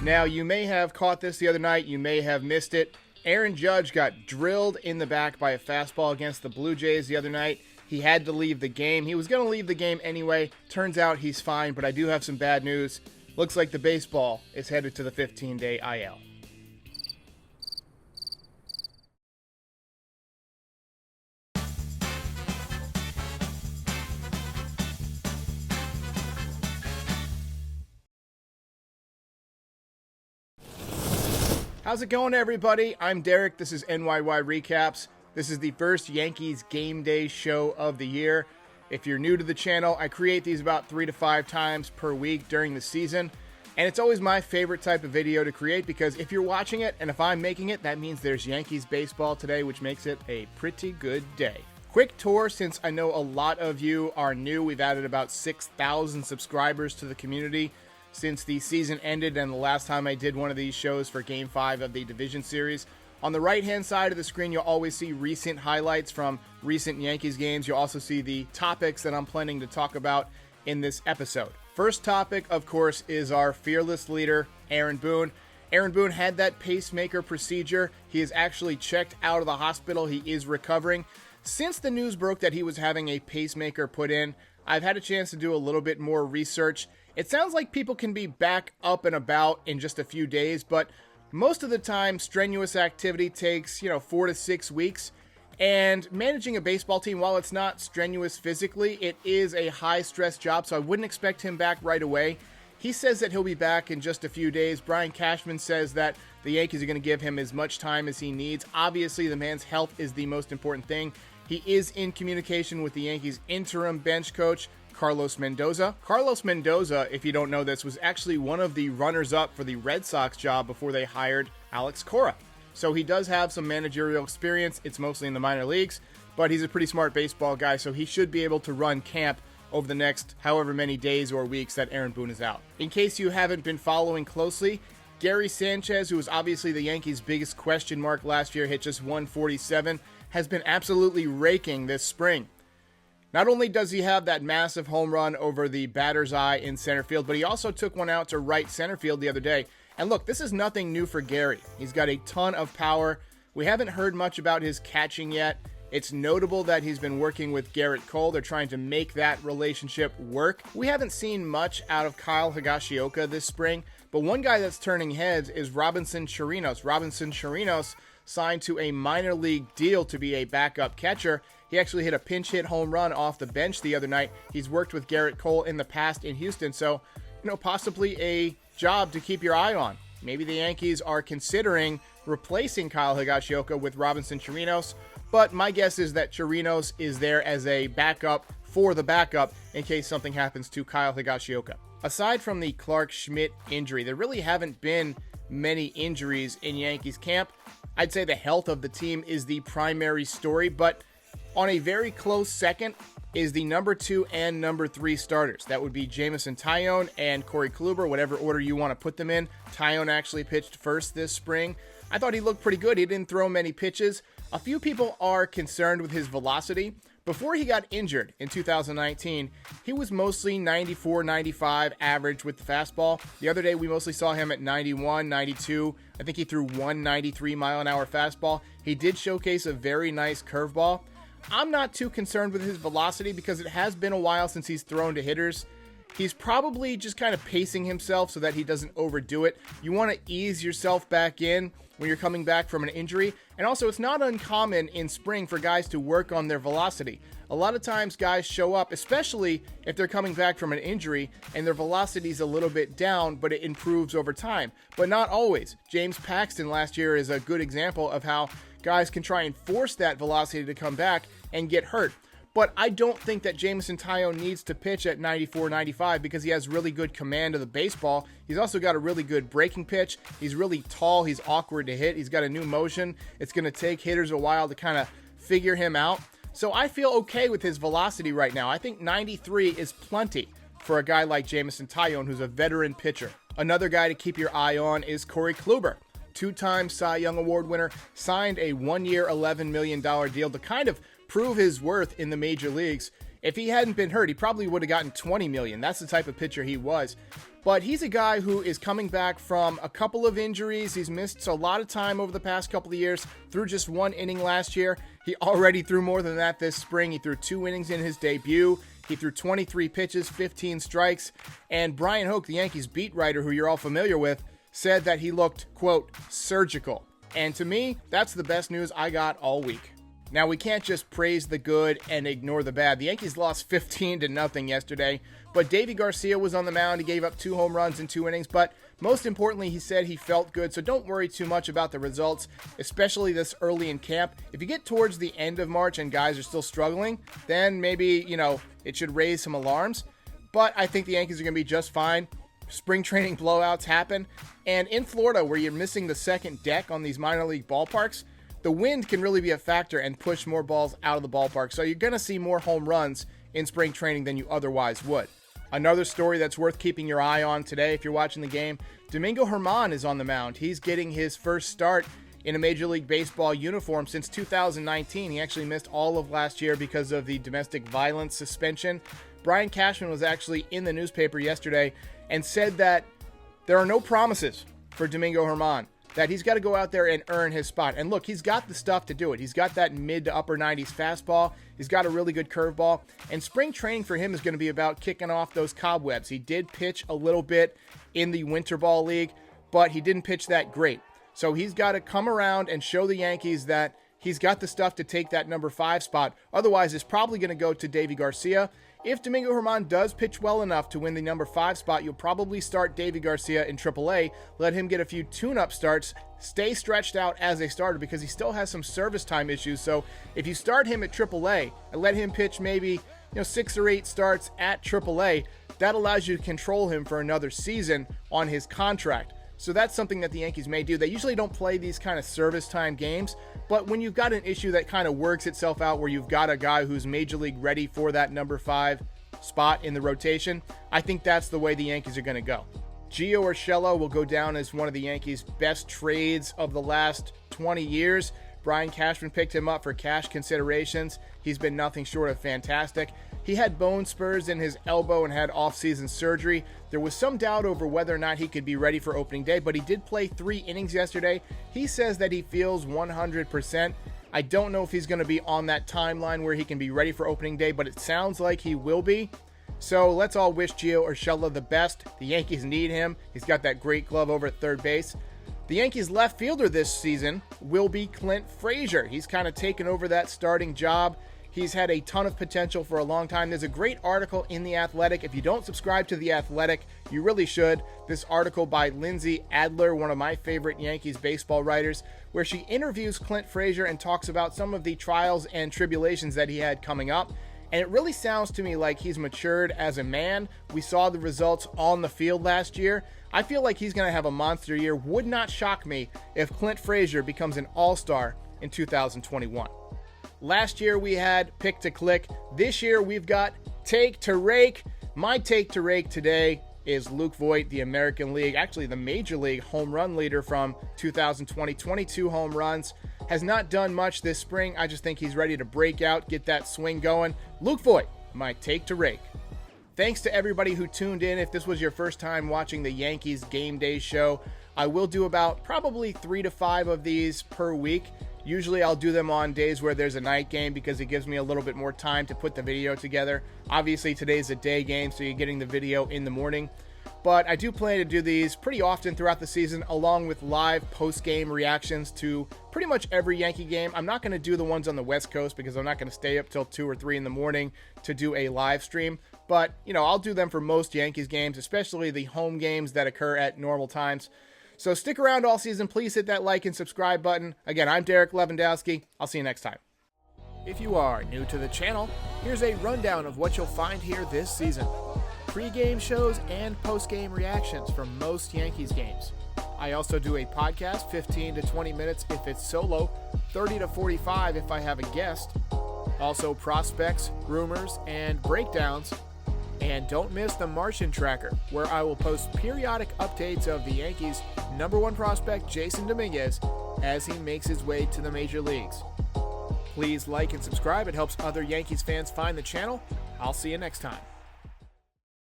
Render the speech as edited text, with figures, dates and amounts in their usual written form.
Now, you may have caught this the other night, you may have missed it. Aaron Judge got drilled in the back by a fastball against the Blue Jays the other night. He had to leave the game. He was going to leave the game anyway. Turns out he's fine, but I do have some bad news. Looks like the baseball is headed to the 15-day IL. How's it going, everybody? I'm Derek. This is NYY Recaps. This is the first Yankees Gameday show of the year. If you're new to the channel, I create these about 3 to 5 times per week during the season. And it's always my favorite type of video to create because if you're watching it and if I'm making it, that means there's Yankees baseball today, which makes it a pretty good day. Quick tour, since I know a lot of you are new. We've added about 6,000 subscribers to the community since the season ended and the last time I did one of these shows for Game 5 of the Division Series. On the right-hand side of the screen, you'll always see recent highlights from recent Yankees games. You'll also see the topics that I'm planning to talk about in this episode. First topic, of course, is our fearless leader, Aaron Boone. Aaron Boone had that pacemaker procedure. He is actually checked out of the hospital. He is recovering. Since the news broke that he was having a pacemaker put in, I've had a chance to do a little bit more research. It sounds like people can be back up and about in just a few days, but most of the time, strenuous activity takes, 4 to 6 weeks. And managing a baseball team, while it's not strenuous physically, it is a high-stress job, so I wouldn't expect him back right away. He says that he'll be back in just a few days. Brian Cashman says that the Yankees are going to give him as much time as he needs. Obviously, the man's health is the most important thing. He is in communication with the Yankees' interim bench coach, Carlos Mendoza. Carlos Mendoza, if you don't know this, was actually one of the runners-up for the Red Sox job before they hired Alex Cora. So he does have some managerial experience. It's mostly in the minor leagues, but he's a pretty smart baseball guy, so he should be able to run camp over the next however many days or weeks that Aaron Boone is out. In case you haven't been following closely, Gary Sanchez, who was obviously the Yankees' biggest question mark last year, hit just 147, has been absolutely raking this spring. Not only does he have that massive home run over the batter's eye in center field, but he also took one out to right center field the other day. And look, this is nothing new for Gary. He's got a ton of power. We haven't heard much about his catching yet. It's notable that he's been working with Garrett Cole. They're trying to make that relationship work. We haven't seen much out of Kyle Higashioka this spring, but one guy that's turning heads is Robinson Chirinos. Robinson Chirinos signed to a minor league deal to be a backup catcher. He actually hit a pinch hit home run off the bench the other night. He's worked with Garrett Cole in the past in Houston, so, possibly a job to keep your eye on. Maybe the Yankees are considering replacing Kyle Higashioka with Robinson Chirinos, but my guess is that Chirinos is there as a backup for the backup in case something happens to Kyle Higashioka. Aside from the Clark Schmidt injury, there really haven't been many injuries in Yankees camp. I'd say the health of the team is the primary story, but on a very close second is the number 2 and number 3 starters. That would be Jameson Taillon and Corey Kluber, whatever order you want to put them in. Taillon actually pitched first this spring. I thought he looked pretty good. He didn't throw many pitches. A few people are concerned with his velocity. Before he got injured in 2019, he was mostly 94, 95 average with the fastball. The other day, we mostly saw him at 91, 92. I think he threw 193 mile-an-hour fastball. He did showcase a very nice curveball. I'm not too concerned with his velocity because it has been a while since he's thrown to hitters. He's probably just kind of pacing himself so that he doesn't overdo it. You want to ease yourself back in when you're coming back from an injury. And also, it's not uncommon in spring for guys to work on their velocity. A lot of times guys show up, especially if they're coming back from an injury and their velocity is a little bit down, but it improves over time. But not always. James Paxton last year is a good example of how guys can try and force that velocity to come back and get hurt. But I don't think that Jameson Taillon needs to pitch at 94, 95 because he has really good command of the baseball. He's also got a really good breaking pitch. He's really tall. He's awkward to hit. He's got a new motion. It's going to take hitters a while to kind of figure him out. So I feel okay with his velocity right now. I think 93 is plenty for a guy like Jameson Taillon, who's a veteran pitcher. Another guy to keep your eye on is Corey Kluber. 2-time Cy Young Award winner, signed a 1-year, $11 million deal to kind of prove his worth in the major leagues. If he hadn't been hurt, he probably would have gotten $20 million. That's the type of pitcher he was. But he's a guy who is coming back from a couple of injuries. He's missed a lot of time over the past couple of years, threw just 1 inning last year. He already threw more than that this spring. He threw 2 innings in his debut. He threw 23 pitches, 15 strikes. And Brian Hoke, the Yankees beat writer, who you're all familiar with, said that he looked, quote, surgical. And to me, that's the best news I got all week. Now, we can't just praise the good and ignore the bad. The Yankees lost 15-0 yesterday, but Deivi Garcia was on the mound. He gave up 2 home runs in 2 innings, but most importantly, he said he felt good, so don't worry too much about the results, especially this early in camp. If you get towards the end of March and guys are still struggling, then maybe, it should raise some alarms, but I think the Yankees are going to be just fine. Spring training blowouts happen, and in Florida, where you're missing the second deck on these minor league ballparks, the wind can really be a factor and push more balls out of the ballpark. So you're going to see more home runs in spring training than you otherwise would. Another story that's worth keeping your eye on today, if you're watching the game, Domingo Hermann is on the mound. He's getting his first start in a Major League Baseball uniform since 2019. He actually missed all of last year because of the domestic violence suspension. Brian Cashman was actually in the newspaper yesterday and said that there are no promises for Domingo Hermann, that he's got to go out there and earn his spot. And look, he's got the stuff to do it. He's got that mid to upper 90s fastball. He's got a really good curveball. And spring training for him is going to be about kicking off those cobwebs. He did pitch a little bit in the Winter Ball League, but he didn't pitch that great. So he's got to come around and show the Yankees that he's got the stuff to take that number 5 spot. Otherwise, it's probably going to go to Deivi Garcia. If Domingo Hermann does pitch well enough to win the number 5 spot, you'll probably start Deivi Garcia in AAA, let him get a few tune-up starts, stay stretched out as a starter because he still has some service time issues. So if you start him at AAA and let him pitch maybe 6 or 8 starts at AAA, that allows you to control him for another season on his contract. So that's something that the Yankees may do. They usually don't play these kind of service time games, but when you've got an issue that kind of works itself out where you've got a guy who's major league ready for that number 5 spot in the rotation, I think that's the way the Yankees are going to go. Gio Urshela will go down as one of the Yankees' best trades of the last 20 years. Brian Cashman picked him up for cash considerations. He's been nothing short of fantastic. He had bone spurs in his elbow and had off-season surgery. There was some doubt over whether or not he could be ready for opening day, but he did play 3 innings yesterday. He says that he feels 100%. I don't know if he's going to be on that timeline where he can be ready for opening day, but it sounds like he will be. So let's all wish Gio Urshela the best. The Yankees need him. He's got that great glove over at third base. The Yankees left fielder this season will be Clint Frazier. He's kind of taken over that starting job. He's had a ton of potential for a long time. There's a great article in The Athletic. If you don't subscribe to The Athletic, you really should. This article by Lindsay Adler, one of my favorite Yankees baseball writers, where she interviews Clint Frazier and talks about some of the trials and tribulations that he had coming up. And it really sounds to me like he's matured as a man. We saw the results on the field last year. I feel like he's going to have a monster year. Would not shock me if Clint Frazier becomes an all-star in 2021. Last year we had Pick to Click. This year we've got Take to Rake. My Take to Rake today is Luke Voit, the American League, actually the Major League home run leader from 2020, 22 home runs. Has not done much this spring. I just think he's ready to break out, get that swing going. Luke Voit, my Take to Rake. Thanks to everybody who tuned in. If this was your first time watching the Yankees Game Day show, I will do about probably 3 to 5 of these per week. Usually I'll do them on days where there's a night game because it gives me a little bit more time to put the video together. Obviously today's a day game, so you're getting the video in the morning. But I do plan to do these pretty often throughout the season, along with live post-game reactions to pretty much every Yankee game. I'm not going to do the ones on the West Coast because I'm not going to stay up till 2 or 3 in the morning to do a live stream. But, I'll do them for most Yankees games, especially the home games that occur at normal times. So stick around all season. Please hit that like and subscribe button. Again, I'm Derek Lewandowski. I'll see you next time. If you are new to the channel, here's a rundown of what you'll find here this season. Pre-game shows and post-game reactions from most Yankees games. I also do a podcast, 15 to 20 minutes if it's solo, 30 to 45 if I have a guest. Also prospects, rumors, and breakdowns. And don't miss the Martian Tracker, where I will post periodic updates of the Yankees' #1 prospect, Jason Dominguez, as he makes his way to the major leagues. Please like and subscribe. It helps other Yankees fans find the channel. I'll see you next time.